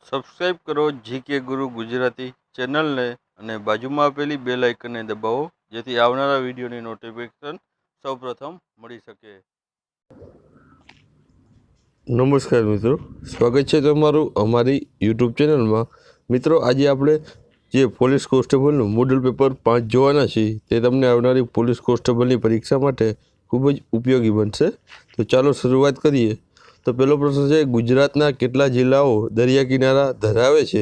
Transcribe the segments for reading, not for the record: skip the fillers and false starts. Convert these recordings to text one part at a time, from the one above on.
Subscribe કરો GK ગુરુ ગુજરાતી ચેનલને અને બાજુમાં આપેલી બેલ આઇકનને દબાવો જેથી આવનારા વિડીયોની નોટિફિકેશન સૌપ્રથમ મળી શકે. નમસ્કાર મિત્રો, સ્વાગત છે તમારું અમારી યુટ્યુબ ચેનલમાં. મિત્રો, આજે આપણે જે પોલીસ કોન્સ્ટેબલનું મોડલ પેપર 5 જોવાના છીએ તે તમને આવનારી પોલીસ કોન્સ્ટેબલની પરીક્ષા માટે ખૂબ જ ઉપયોગી બનશે. તો ચાલો શરૂઆત કરીએ. તો પહેલો પ્રશ્ન છે, ગુજરાતના કેટલા જિલ્લાઓ દરિયા કિનારા ધરાવે છે?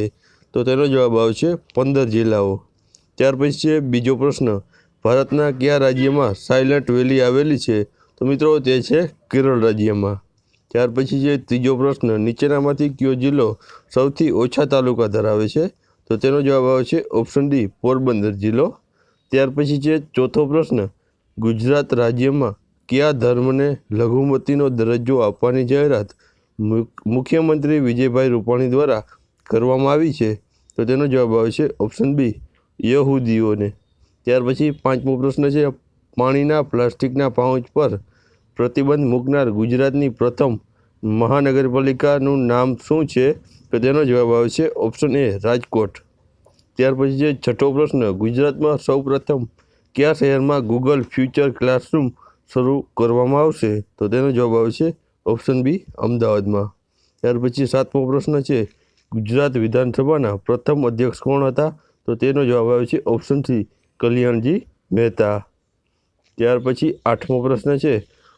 તો તેનો જવાબ આવશે 15 જિલ્લાઓ. ત્યાર પછી છે બીજો પ્રશ્ન, ભારતના કયા રાજ્યમાં સાયલન્ટ વેલી આવેલી છે? તો મિત્રો તે છે કેરળ રાજ્યમાં. ત્યાર પછી છે ત્રીજો પ્રશ્ન, નીચેનામાંથી કયો જિલ્લો સૌથી ઓછા તાલુકા ધરાવે છે? તો તેનો જવાબ આવશે ઓપ્શન ડી, પોરબંદર જિલ્લો. ત્યાર પછી છે ચોથો પ્રશ્ન, ગુજરાત રાજ્યમાં કયા ધર્મને લઘુમતીનો દરજ્જો આપવાની જાહેરાત મુખ્યમંત્રી વિજયભાઈ રૂપાણી દ્વારા કરવામાં આવી છે? તો તેનો જવાબ આવશે ઓપ્શન બી, યહૂદીઓને. ત્યાર પછી પાંચમો પ્રશ્ન છે, પાણીના પ્લાસ્ટિકના પાઉચ પર પ્રતિબંધ મૂકનાર ગુજરાતની પ્રથમ મહાનગરપાલિકાનું નામ શું છે? તો તેનો જવાબ આવશે ઓપ્શન એ, રાજકોટ. ત્યાર પછી છે છઠ્ઠો પ્રશ્ન, ગુજરાતમાં સૌપ્રથમ કયા શહેરમાં ગૂગલ ફ્યુચર ક્લાસરૂમ શરૂ કરવામાં આવશે? તો તેનો જવાબ આવશે ઓપ્શન બી, અમદાવાદમાં. ત્યાર પછી સાતમો પ્રશ્ન છે, ગુજરાત વિધાનસભાના પ્રથમ અધ્યક્ષ કોણ હતા? તો તેનો જવાબ આવશે ઓપ્શન સી, કલ્યાણજી મહેતા. ત્યાર પછી આઠમો પ્રશ્ન છે,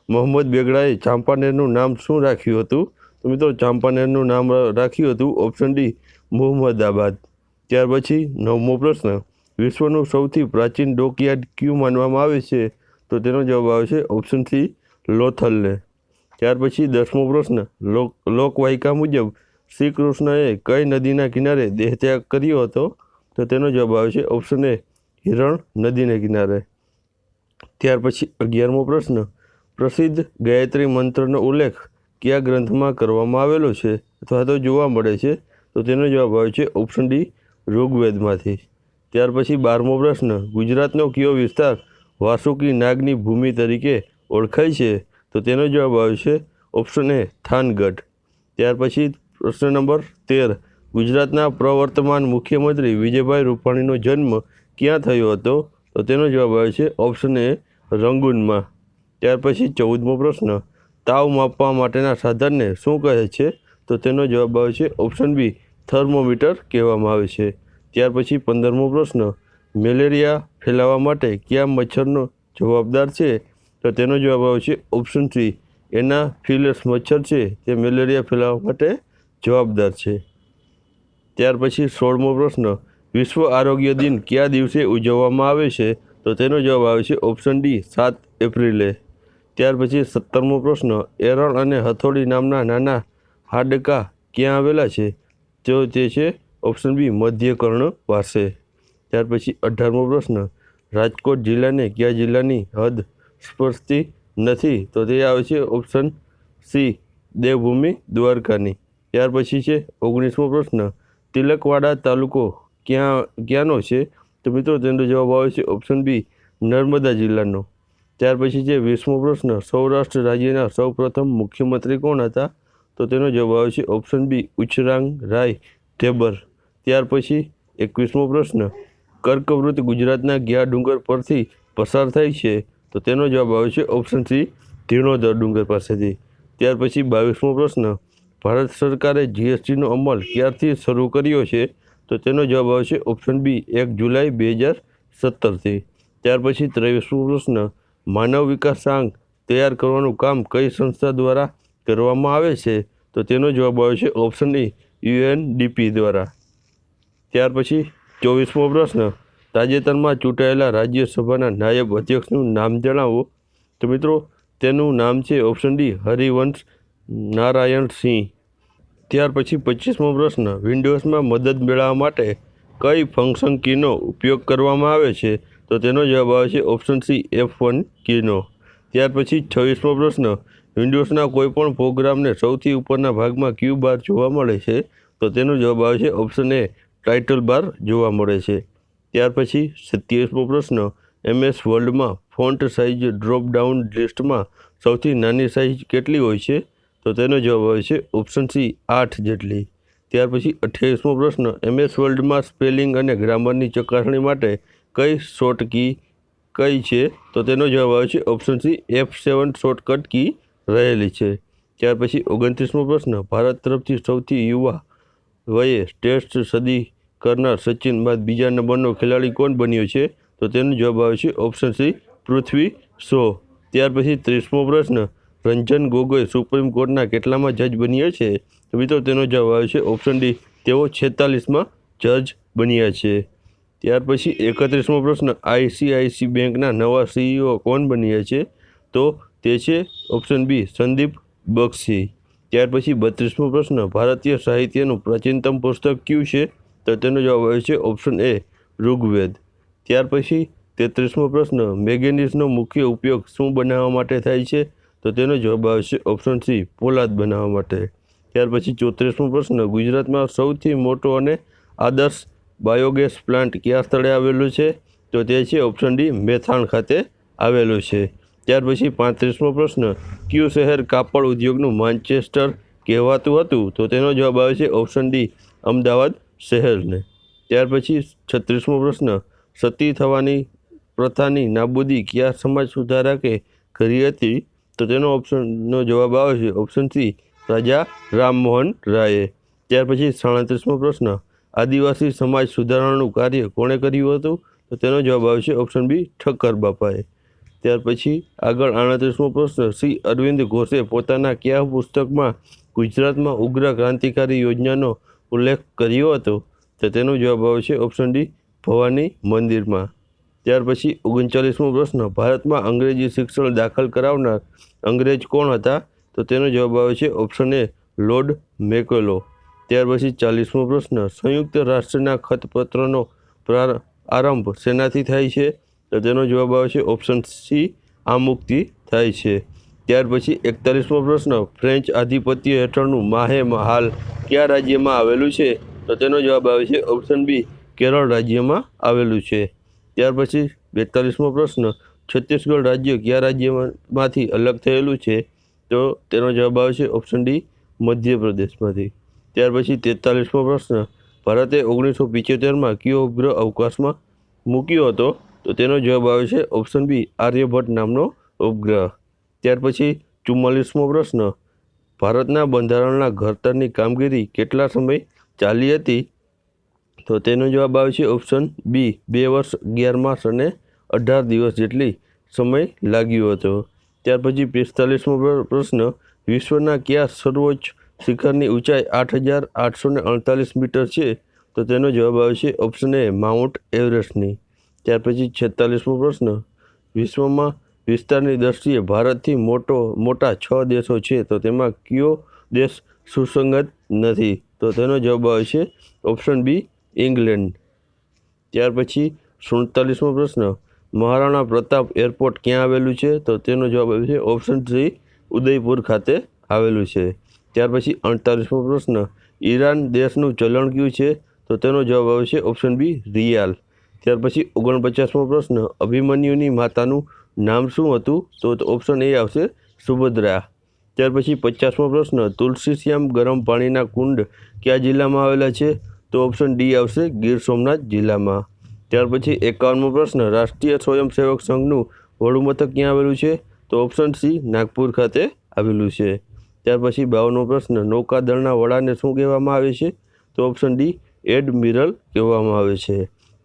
મોહમ્મદ બેગડાએ ચાંપાનેરનું નામ શું રાખ્યું હતું? તો મિત્રો ચાંપાનેરનું નામ રાખ્યું હતું ઓપ્શન ડી, મુહમ્મદાબાદ. ત્યાર પછી નવમો પ્રશ્ન, વિશ્વનું સૌથી પ્રાચીન ડોકયાર્ડ કયું માનવામાં આવે છે? તો તેનો જવાબ આવશે ઓપ્શન સી, લોથલને. ત્યાર પછી 10મો પ્રશ્ન, લોકવાયકા મુજબ શ્રી કૃષ્ણએ કઈ નદીના કિનારે દેહત્યાગ કર્યો હતો? તો તેનો જવાબ આવશે ઓપ્શન એ, હિરણ નદીને કિનારે. ત્યાર પછી 11મો પ્રશ્ન, પ્રસિદ્ધ ગાયત્રી મંત્રનો ઉલ્લેખ કયા ગ્રંથમાં કરવામાં આવેલો છે અથવા તો જોવા મળે છે? તો તેનો જવાબ આવશે ઓપ્શન ડી, ઋગ્વેદમાંથી. ત્યાર પછી 12મો પ્રશ્ન, ગુજરાતનો કયો વિસ્તાર વાસુકી નાગની ભૂમિ તરીકે ઓળખાય છે? તો તેનો જવાબ આવશે ઓપ્શન એ, થાનગઢ. ત્યાર પછી પ્રશ્ન નંબર 13, ગુજરાતના પ્રવર્તમાન મુખ્યમંત્રી વિજયભાઈ રૂપાણીનો જન્મ ક્યાં થયો હતો? તો તેનો જવાબ આવશે ઓપ્શન એ, રંગૂનમાં. ત્યાર પછી 14મો પ્રશ્ન, તાવ માપવા માટેના સાધનને શું કહે છે? તો તેનો જવાબ આવશે ઓપ્શન બી, થર્મોમીટર કહેવામાં આવે છે. ત્યાર પછી 15મો પ્રશ્ન, મેલેરિયા ફેલાવવા માટે કયા મચ્છરનો જવાબદાર છે? તો તેનો જવાબ આવશે ઓપ્શન સી, એનાફિલસ મચ્છર છે તે મેલેરિયા ફેલાવવા માટે જવાબદાર છે. ત્યાર પછી 16મો પ્રશ્ન, વિશ્વ આરોગ્ય દિન કયા દિવસે ઉજવવામાં આવે છે? તો તેનો જવાબ આવશે ઓપ્શન ડી, 7 એપ્રિલે. ત્યાર પછી 17મો પ્રશ્ન, એરણ અને હથોડી નામના નાના હાડકાં ક્યાં આવેલા છે? તો તે છે ઓપ્શન બી, મધ્ય કર્ણ પાસે. ત્યાર પછી 18મો પ્રશ્ન, રાજકોટ જિલ્લાને કયા જિલ્લાની હદ સ્પર્શતી નથી? તો તે આવશે ઓપ્શન સી, દેવભૂમિ દ્વારકાની. ત્યાર પછી છે 19મો પ્રશ્ન, તિલકવાડા તાલુકો ક્યાંનો છે? તો મિત્રો તેનો જવાબ આવશે ઓપ્શન બી, નર્મદા જિલ્લાનો. ત્યાર પછી છે 20મો પ્રશ્ન, સૌરાષ્ટ્ર રાજ્યના સૌપ્રથમ મુખ્યમંત્રી કોણ હતા? તો તેનો જવાબ આવશે ઓપ્શન બી, ઉછરાંગ રાય ઢેબર. ત્યાર પછી 21મો પ્રશ્ન, કર્કવૃત ગુજરાતના કયા ડુંગર પરથી પસાર થાય છે? તો તેનો જવાબ આવશે ઓપ્શન સી, ધીણોધર ડુંગર પાસેથી. ત્યાર પછી 22મો પ્રશ્ન, ભારત સરકારે જીએસટીનો અમલ ક્યારથી શરૂ કર્યો છે? તો તેનો જવાબ આવશે ઓપ્શન બી, 1 જુલાઈ 2017થી. ત્યાર પછી 23મો પ્રશ્ન, માનવ વિકાસ આંક તૈયાર કરવાનું કામ કઈ સંસ્થા દ્વારા કરવામાં આવે છે? તો તેનો જવાબ આવશે ઓપ્શન એ, યુએનડીપી દ્વારા. ત્યાર પછી 24મો પ્રશ્ન, તાજેતરમાં ચૂંટાયેલા રાજ્યસભાના નાયબ અધ્યક્ષનું નામ જણાવો. તો મિત્રો તેનું નામ છે ઓપ્શન ડી, હરિવંશ નારાયણ સિંહ. ત્યાર પછી 25મો પ્રશ્ન, વિન્ડોઝમાં મદદ મેળવવા માટે કઈ ફંક્શન કીનો ઉપયોગ કરવામાં આવે છે? તો તેનો જવાબ આવશે ઓપ્શન સી, F1 કીનો. ત્યાર પછી 26મો પ્રશ્ન, વિન્ડોઝના કોઈપણ પ્રોગ્રામને સૌથી ઉપરના ભાગમાં ક્યુ બાર જોવા મળે છે? તો તેનો જવાબ આવશે ઓપ્શન એ, ટાઇટલ બાર જોવા મળે છે. ત્યાર પછી 27મો પ્રશ્ન, MS વર્લ્ડમાં ફોન્ટ સાઇઝ ડ્રોપ ડાઉન લિસ્ટમાં સૌથી નાની સાઇઝ કેટલી હોય છે? તો તેનો જવાબ આવે છે ઓપ્શન સી, 8 જેટલી. ત્યાર પછી 28મો પ્રશ્ન MS વર્લ્ડમાં સ્પેલિંગ અને ગ્રામરની ચકાસણી માટે કઈ શોર્ટકી કઈ છે? તો તેનો જવાબ આવે છે option C F7 shortcut key રહેલી છે. ત્યાર પછી 29મો પ્રશ્ન ભારત તરફથી સૌથી યુવા વયે ટેસ્ટ સદી કરનાર સચિન બાદ બીજા નંબરનો ખેલાડી કોણ બન્યો છે? તો તેનો જવાબ આવે છે ઓપ્શન સી પૃથ્વી શો. ત્યાર પછી 30મો પ્રશ્ન રંજન ગોગોઈ સુપ્રીમ કોર્ટના કેટલામાં જજ બન્યા છે? તો મિત્રો તેનો જવાબ આવે છે ઓપ્શન ડી તેઓ 46માં જજ બન્યા છે. ત્યાર પછી 31મો પ્રશ્ન ICICI બેંકના નવા CEO કોણ બન્યા છે? તો તે છે ઓપ્શન બી સંદીપ બક્ષી. ત્યાર પછી 32મો પ્રશ્ન ભારતીય સાહિત્યનું પ્રાચીનતમ પુસ્તક કયું છે? તો તેનો જવાબ આવે છે ઓપ્શન એ ઋગ્વેદ. ત્યાર પછી 33મો પ્રશ્ન મેંગેનીઝનો મુખ્ય ઉપયોગ શું બનાવવા માટે થાય છે? તો તેનો જવાબ આવે છે ઓપ્શન સી પોલાદ બનાવવા માટે. ત્યાર પછી 34મો પ્રશ્ન ગુજરાતમાં સૌથી મોટો અને આદર્શ બાયોગેસ પ્લાન્ટ કયા સ્થળે આવેલો છે? તો તે છે ઓપ્શન ડી મેથાણ ખાતે આવેલો છે. ત્યાર પછી 35મો પ્રશ્ન કયું શહેર કાપડ ઉદ્યોગનું માન્ચેસ્ટર કહેવાતું હતું? તો તેનો જવાબ આવે છે ઓપ્શન ડી અમદાવાદ શહેરને. ત્યાર પછી 36મો પ્રશ્ન સતી થવાની પ્રથાની નાબૂદી કયા સમાજ સુધારકે કરી હતી? તો તેનો ઓપ્શનનો જવાબ આવે છે ઓપ્શન સી રાજા રામમોહન રાયે. ત્યાર પછી 37મો પ્રશ્ન આદિવાસી સમાજ સુધારણાનું કાર્ય કોણે કર્યું હતું? તો તેનો જવાબ આવે છે ઓપ્શન બી ઠક્કર બાપાએ. ત્યાર પછી આગળ 38મો પ્રશ્ન શ્રી અરવિંદ ઘોષે પોતાના કયા પુસ્તકમાં ગુજરાતમાં ઉગ્ર ક્રાંતિકારી યોજનાનો ઉલ્લેખ કર્યો હતો? તો તેનો જવાબ આવે છે ઓપ્શન ડી ભવાની મંદિરમાં. ત્યાર પછી 39મો પ્રશ્ન ભારતમાં અંગ્રેજી શિક્ષણ દાખલ કરાવનાર અંગ્રેજ કોણ હતા? તો તેનો જવાબ આવે છે ઓપ્શન એ લોર્ડ મેકોલો. ત્યાર પછી 40મો પ્રશ્ન સંયુક્ત રાષ્ટ્રના ખતપત્રનો આરંભ શેનાથી થાય છે? તો તેનો જવાબ આવે છે ઓપ્શન સી આમુખથી થાય છે. ત્યાર પછી 41મો પ્રશ્ન ફ્રેન્ચ આધિપત્ય હેઠળનું માહે હાલ કયા રાજ્યમાં આવેલું છે? તો તેનો જવાબ આવે છે ઓપ્શન બી કેરળ રાજ્યમાં આવેલું છે. ત્યાર પછી 42મો પ્રશ્ન છત્તીસગઢ રાજ્ય કયા રાજ્યમાંથી અલગ થયેલું છે? તો તેનો જવાબ આવે છે ઓપ્શન ડી મધ્યપ્રદેશમાંથી. ત્યાર પછી 43મો પ્રશ્ન ભારતે 1975માં કયો ઉપગ્રહ અવકાશમાં મૂક્યો હતો? તો તેનો જવાબ આવે છે ઓપ્શન બી આર્યભટ્ટ નામનો ઉપગ્રહ. ત્યાર પછી 44મો પ્રશ્ન ભારતના બંધારણના ઘડતરની કામગીરી કેટલા સમય ચાલી હતી? તો તેનો જવાબ આવે છે ઓપ્શન બી 2 વર્ષ 11 માસ અને 18 દિવસ જેટલી સમય લાગ્યો હતો. ત્યાર પછી 45મો પ્રશ્ન વિશ્વના કયા સર્વોચ્ચ શિખરની ઊંચાઈ 8848 મીટર છે? તો તેનો જવાબ આવે છે ઓપ્શન એ માઉન્ટ એવરેસ્ટની. ત્યાર પછી 46મો પ્રશ્ન વિશ્વમાં વિસ્તારની દ્રષ્ટિએ ભારતથી મોટા 6 દેશો છે તો તેમાં કયો દેશ સુસંગત નથી? તો તેનો જવાબ આવે છે ઓપ્શન બી ઇંગ્લેન્ડ. ત્યાર પછી 47મો પ્રશ્ન મહારાણા પ્રતાપ એરપોર્ટ ક્યાં આવેલું છે? તો તેનો જવાબ આવે છે ઓપ્શન સી ઉદયપુર ખાતે આવેલું છે. ત્યાર પછી 48મો પ્રશ્ન ઈરાન દેશનું ચલણ કયું છે? તો તેનો જવાબ આવે છે ઓપ્શન બી રિયાલ. ત્યાર પછી 49મો પ્રશ્ન અભિમન્યુની માતાનું નામ શું હતું? તો ઓપ્શન એ આવશે સુભદ્રા. ત્યાર પછી 50મો પ્રશ્ન તુલસીશ્યામ ગરમ પાણીના કુંડ કયા જિલ્લામાં આવેલા છે? તો ઓપ્શન ડી આવશે ગીર સોમનાથ જિલ્લામાં. ત્યાર પછી 51મો પ્રશ્ન રાષ્ટ્રીય સ્વયંસેવક સંઘનું વડું મથક ક્યાં આવેલું છે? તો ઓપ્શન સી નાગપુર ખાતે આવેલું છે. ત્યાર પછી 52મો પ્રશ્ન નૌકાદળના વડાને શું કહેવામાં આવે છે? તો ઓપ્શન ડી એડમિરલ કહેવામાં આવે છે.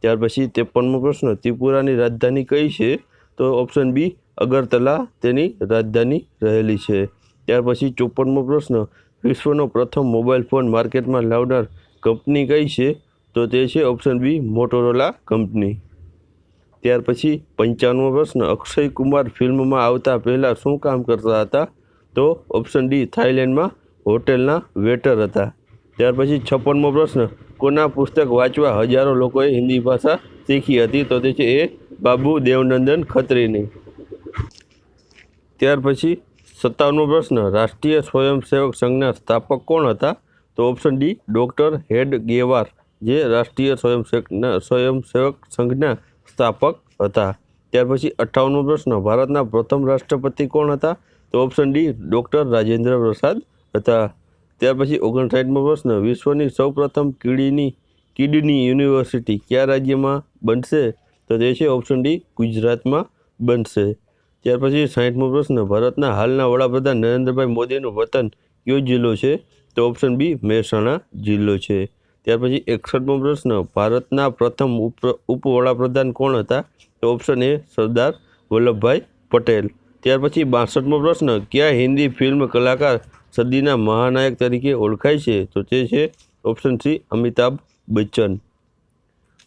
ત્યાર પછી 53મો પ્રશ્ન ત્રિપુરાની રાજધાની કઈ છે? તો ઓપ્શન બી અગરતલા તેની રાજધાની રહેલી છે. ત્યાર પછી 54મો પ્રશ્ન વિશ્વનો પ્રથમ મોબાઈલ ફોન માર્કેટમાં લાવનાર કંપની કઈ છે? તો તે છે ઓપ્શન બી મોટોરોલા કંપની. ત્યાર પછી 55મો પ્રશ્ન અક્ષય કુમાર ફિલ્મમાં આવતા પહેલાં શું કામ કરતા હતા? તો ઓપ્શન ડી થાઇલેન્ડમાં હોટેલના વેટર હતા. ત્યાર પછી 56મો પ્રશ્ન કોના પુસ્તક વાંચવા હજારો લોકોએ હિન્દી ભાષા શીખી હતી? તો તે છે એ બાબુ દેવનંદન ખત્રીની. ત્યાર પછી 57મો પ્રશ્ન રાષ્ટ્રીય સ્વયંસેવક સંઘના સ્થાપક કોણ હતા? તો ઓપ્શન ડી ડૉક્ટર હેડગેવાર જે રાષ્ટ્રીય સ્વયંસેવક સંઘના સ્થાપક હતા. ત્યાર પછી 58મો પ્રશ્ન ભારતના પ્રથમ રાષ્ટ્રપતિ કોણ હતા? તો option D doctor Rajendra Prasad હતા. ત્યાર પછી 59મો પ્રશ્ન, વિશ્વની સૌપ્રથમ કિડની યુનિવર્સિટી કયા રાજ્યમાં બનશે? તો તે છે ઓપ્શન ડી ગુજરાતમાં બનશે. ત્યાર પછી 60મો પ્રશ્ન, ભારતના હાલના વડાપ્રધાન નરેન્દ્રભાઈ મોદીનું વતન કયો જિલ્લો છે? તો ઓપ્શન બી મહેસાણા જિલ્લો છે. ત્યાર પછી 61મો પ્રશ્ન, ભારતના પ્રથમ ઉપવડાપ્રધાન કોણ હતા? તો ઓપ્શન એ સરદાર વલ્લભભાઈ પટેલ. ત્યાર પછી 62મો પ્રશ્ન, કયા હિન્દી ફિલ્મ કલાકાર સદીના મહાનાયક તરીકે ઓળખાય છે? તો તે છે ઓપ્શન સી અમિતાભ બચ્ચન.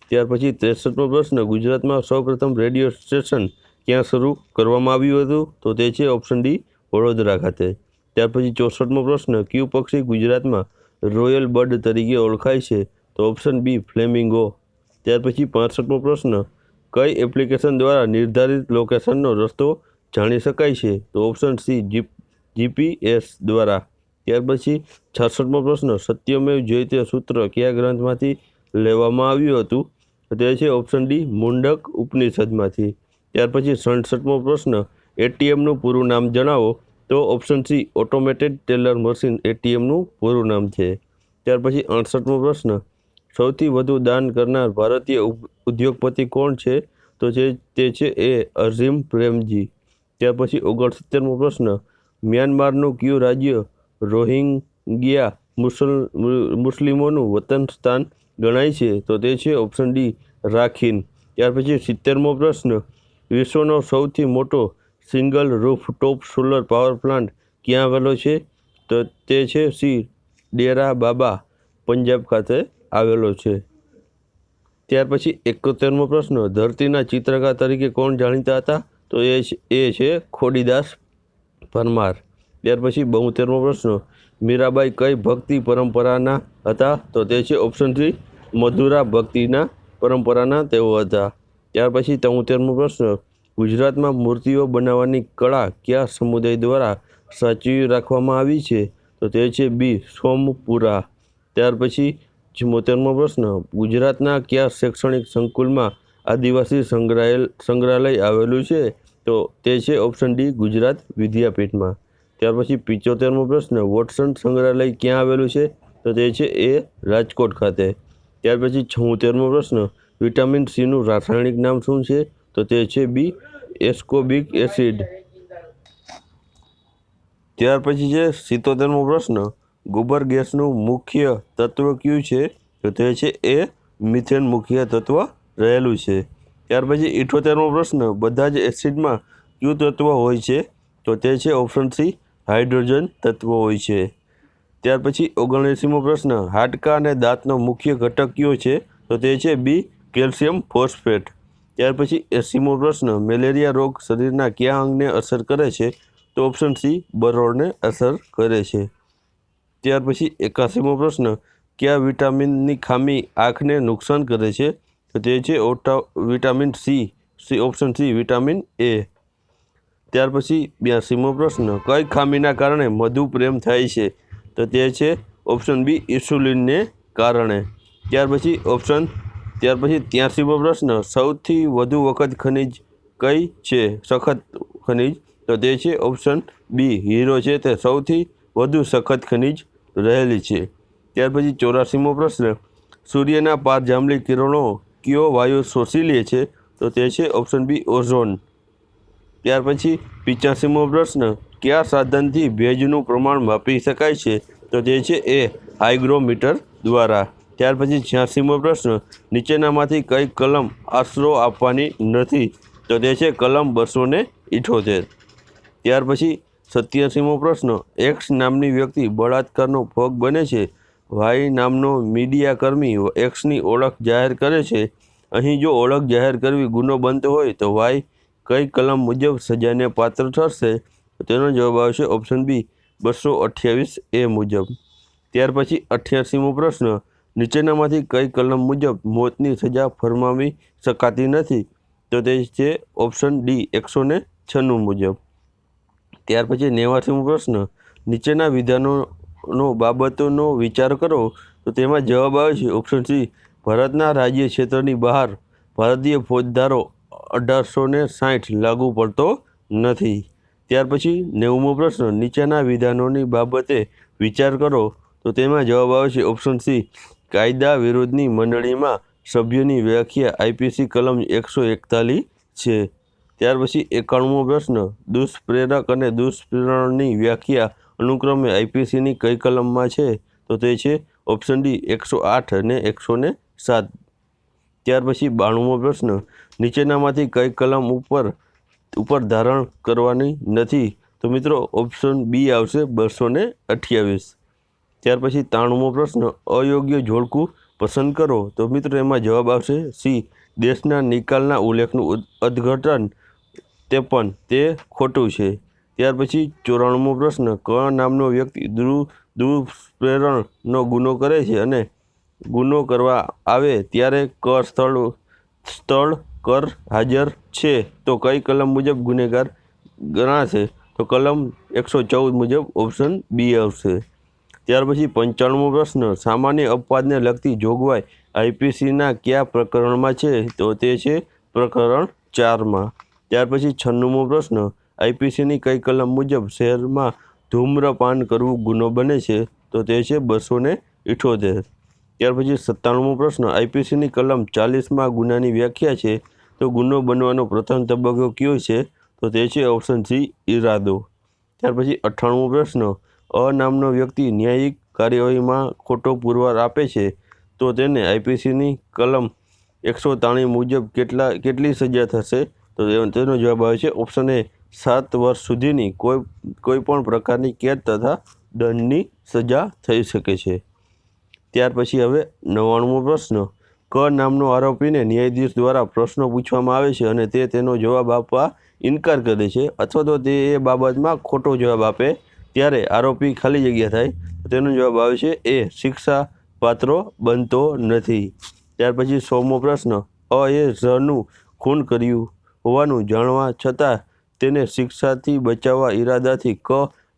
ત્યાર પછી 63મો પ્રશ્ન, ગુજરાતમાં સૌપ્રથમ રેડિયો સ્ટેશન ક્યાં શરૂ કરવામાં આવ્યું હતું? તો તે છે ઓપ્શન ડી વડોદરા ખાતે. ત્યાર પછી 64મો પ્રશ્ન, કયું પક્ષી ગુજરાતમાં રોયલ બર્ડ તરીકે ઓળખાય છે? તો ઓપ્શન બી ફ્લેમિંગો. ત્યાર પછી 65મો પ્રશ્ન, કઈ એપ્લિકેશન દ્વારા નિર્ધારિત લોકેશનનો રસ્તો જાણી શકાય છે? તો ઓપ્શન સી GPS દ્વારા. ત્યાર પછી 66મો પ્રશ્ન, સત્યમેવ જયતે સૂત્ર કયા ગ્રંથમાંથી લેવામાં આવ્યું હતું? તે છે ઓપ્શન ડી મુંડક ઉપનિષદમાંથી. ત્યાર પછી 67મો પ્રશ્ન, ATMનું પૂરું નામ જણાવો. તો option C automated teller machine ATMનું પૂરું નામ છે. ત્યાર પછી 68મો પ્રશ્ન, સૌથી વધુ દાન કરનાર ભારતીય ઉદ્યોગપતિ કોણ છે? તો તે છે એ અઝીમ પ્રેમજી. ત્યાર પછી 69મો પ્રશ્ન, મ્યાનમારનું કયું રાજ્ય રોહિંગ્યા મુસ્લિમોનું વતન સ્થાન ગણાય છે? તો તે છે ઓપ્શન ડી રાખીન. ત્યાર પછી 70મો પ્રશ્ન, વિશ્વનો સૌથી મોટો single roof top solar power plant ક્યાં આવેલો છે? તો તે છે સી ડેરા બાબા પંજાબ ખાતે આવેલો છે. ત્યાર પછી 71મો પ્રશ્ન, ધરતીના ચિત્રકાર તરીકે કોણ જાણીતા હતા? તો એ છે ખોડીદાસ પરમાર. ત્યાર પછી 72મો પ્રશ્ન, મીરાબાઈ કઈ ભક્તિ પરંપરાના હતા? તો તે છે ઓપ્શન સી મધુરા ભક્તિના પરંપરાના તેઓ હતા. ત્યાર પછી 73મો પ્રશ્ન, ગુજરાતમાં મૂર્તિઓ બનાવવાની કળા કયા સમુદાય દ્વારા સાચવી રાખવામાં આવી છે? તો તે છે બી સોમપુરા. ત્યાર પછી 74મો પ્રશ્ન, ગુજરાતના કયા શૈક્ષણિક સંકુલમાં આદિવાસી સંગ્રહાલય આવેલું છે? તો તે છે ઓપ્શન ડી ગુજરાત વિદ્યાપીઠમાં. ત્યાર પછી 75મો પ્રશ્ન, વોટસન સંગ્રહાલય ક્યાં આવેલું છે? તો તે છે એ રાજકોટ ખાતે. ત્યાર પછી 76મો પ્રશ્ન, વિટામિન સીનું રાસાયણિક નામ શું છે? તો તે છે બી એસ્કોબિક એસિડ. ત્યાર પછી છે 77મો પ્રશ્ન, ગોબર ગેસનું મુખ્ય તત્વ કયું છે? તો તે છે એ મિથેન મુખ્ય તત્વ રહેલું છે. ત્યાર પછી 78મો પ્રશ્ન, બધા જ એસિડમાં કયું તત્વ હોય છે? તો તે છે ઓપ્શન સી હાઇડ્રોજન તત્વ હોય છે. ત્યાર પછી 79મો પ્રશ્ન, હાડકાં અને દાંતનો મુખ્ય ઘટક કયો છે? તો તે છે બી કેલ્શિયમ ફોસ્ફેટ. ત્યાર પછી 80મો પ્રશ્ન, મેલેરિયા રોગ શરીરના કયા અંગને અસર કરે છે? તો ઓપ્શન સી બરોળને અસર કરે છે. ત્યાર પછી 81મો પ્રશ્ન, કયા વિટામિનની ખામી આંખને નુકસાન કરે છે? તો તે છે vitamin C option C vitamin A. ત્યાર પછી 82મો પ્રશ્ન, કઈ ખામીના કારણે મધુપ્રેમ થાય છે? તો તે છે ઓપ્શન બી ઇન્સ્યુલિનને કારણે. ત્યાર પછી 83મો પ્રશ્ન, સૌથી વધુ વખત ખનિજ કઈ છે? સખત ખનિજ. તો તે છે ઓપ્શન બી હીરો છે તે સૌથી વધુ સખત ખનિજ રહેલી છે. ત્યાર પછી 84મો પ્રશ્ન, સૂર્યના પારજાંબલી કિરણો કયો વાયુ શોષી લે છે? તો તે છે ઓપ્શન બી ઓઝોન. ત્યાર પછી 85મો પ્રશ્ન, કયા સાધનથી ભેજનું પ્રમાણ માપી શકાય છે? તો તે છે એ હાઇગ્રોમીટર દ્વારા. ત્યાર પછી 86મો પ્રશ્ન, નીચેનામાંથી કઈ કલમ આશરો આપવાની નથી? તો તે છે કલમ 278. ત્યાર પછી 87મો પ્રશ્ન, એક્સ નામની વ્યક્તિ બળાત્કારનો ભોગ બને છે. વાય નામનો મીડિયાકર્મી એક્સની ઓળખ જાહેર કરે છે. અહીં જો ઓળખ જાહેર કરવી ગુનો બનતો હોય તો વાય કઈ કલમ મુજબ સજાને પાત્ર ઠરશે? તેનો જવાબ આવશે ઓપ્શન બી 228A મુજબ. ત્યાર પછી 88મો પ્રશ્ન, નીચેનામાંથી કઈ કલમ મુજબ મોતની સજા ફરમાવી શકાતી નથી? તો તે છે ઓપ્શન ડી 196 મુજબ. ત્યાર પછી 89મો પ્રશ્ન, નીચેના વિધાનોનો બાબતોનો વિચાર કરો. તો તેમાં જવાબ આવે છે ઓપ્શન સી ભારતના રાજ્ય ક્ષેત્રની બહાર ભારતીય ફોજદારો 1860 લાગુ પડતો નથી. ત્યાર પછી 90મો પ્રશ્ન, નીચેના વિધાનોની બાબતે વિચાર કરો. તો તેમાં જવાબ આવશે ઓપ્શન સી, કાયદા વિરોધની મંડળીમાં સભ્યોની વ્યાખ્યા આઈપીસી કલમ 141 છે. ત્યાર પછી 91મો પ્રશ્ન, દુષ્પ્રેરક અને દુષ્પ્રેરણની વ્યાખ્યા અનુક્રમે આઈપીસીની કઈ કલમમાં છે? તો તે છે ઓપ્શન ડી 108 અને 107. ત્યાર પછી 92મો પ્રશ્ન, નીચેનામાંથી કઈ કલમ ઉપર ધારણ કરવાની નથી? તો મિત્રો ઓપ્શન બી આવશે 228. ત્યાર પછી 93મો પ્રશ્ન, અયોગ્ય જોડકું પસંદ કરો. તો મિત્રો એમાં જવાબ આવશે સી, દેશના નિકાલના ઉલ્લેખનું અર્થઘટન 53 તે ખોટું છે. ત્યાર પછી 94મો પ્રશ્ન, ક નામનો વ્યક્તિ દુષ્પ્રેરણનો ગુનો કરે છે અને ગુનો કરવા આવે ત્યારે ક સ્થળ કર હાજર છે તો કઈ કલમ મુજબ ગુનેગાર ગણાશે? તો કલમ 114 મુજબ ઓપ્શન બી આવશે. ત્યાર પછી 95મો પ્રશ્ન, સામાન્ય અપવાદને લગતી જોગવાઈ આઈપીસીના કયા પ્રકરણમાં છે? તો તે છે પ્રકરણ 4માં. ત્યાર પછી 96મો પ્રશ્ન, આઈપીસીની કઈ કલમ મુજબ શહેરમાં ધૂમ્રપાન કરવું ગુનો બને છે? તો તે છે 278. ત્યાર પછી 97મો પ્રશ્ન, આઈપીસીની કલમ 40માં ગુનાની વ્યાખ્યા છે તો ગુનો બનવાનો પ્રથમ તબક્કો કયો છે? તો તે છે ઓપ્શન સી, ઈરાદો. ત્યાર પછી 98મો પ્રશ્ન, અ નામનો વ્યક્તિ ન્યાયિક કાર્યવાહીમાં ખોટો પુરવાર આપે છે તો તેને આઈપીસીની કલમ 193 મુજબ કેટલી સજા થશે? તો તેનો જવાબ આવે છે ઓપ્શન એ, 7 વર્ષ સુધીની કોઈ પણ પ્રકારની કેદ તથા દંડની સજા થઈ શકે છે. ત્યાર પછી હવે 99મો પ્રશ્ન, ક નામનો આરોપીને ન્યાયાધીશ દ્વારા પ્રશ્નો પૂછવામાં આવે છે અને તે તેનો જવાબ આપવા ઇનકાર કરે છે અથવા તો તે એ બાબતમાં ખોટો જવાબ આપે ત્યારે આરોપી ખાલી જગ્યા થાય. તેનો જવાબ આવે છે એ, શિક્ષા પાત્ર બનતો નથી. ત્યાર પછી 100મો પ્રશ્ન, અ એ ઝનું ખૂન કર્યું હોવાનું જાણવા છતાં તેને શિક્ષાથી બચાવવા ઈરાદાથી ક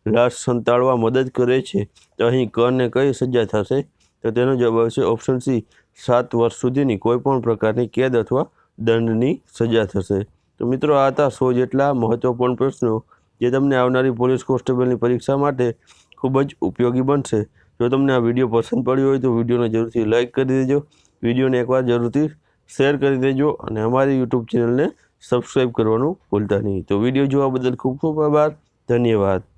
લાશ સંતાડવા મદદ કરે છે તો અહીં કને કઈ સજા થશે? તો તેનો જવાબ આવશે ઓપ્શન સી, 7 વર્ષ સુધીની કોઈ પણ પ્રકારની કેદ અથવા દંડની સજા થશે. તો મિત્રો આ હતા 100 જેટલા મહત્વપૂર્ણ પ્રશ્નો જે તમને આવનારી પોલીસ કોન્સ્ટેબલની પરીક્ષા માટે ખૂબ જ ઉપયોગી બનશે. જો તમને આ વિડીયો પસંદ પડ્યો હોય તો વિડીયોને જરૂરથી લાઇક કરી દેજો, વિડીયોને એકવાર જરૂરથી શેર કરી દેજો અને અમારી યુટ્યુબ ચેનલને સબસ્ક્રાઈબ કરવાનું ભૂલતા નહીં. તો વિડીયો જોવા બદલ ખૂબ ખૂબ આભાર. ધન્યવાદ.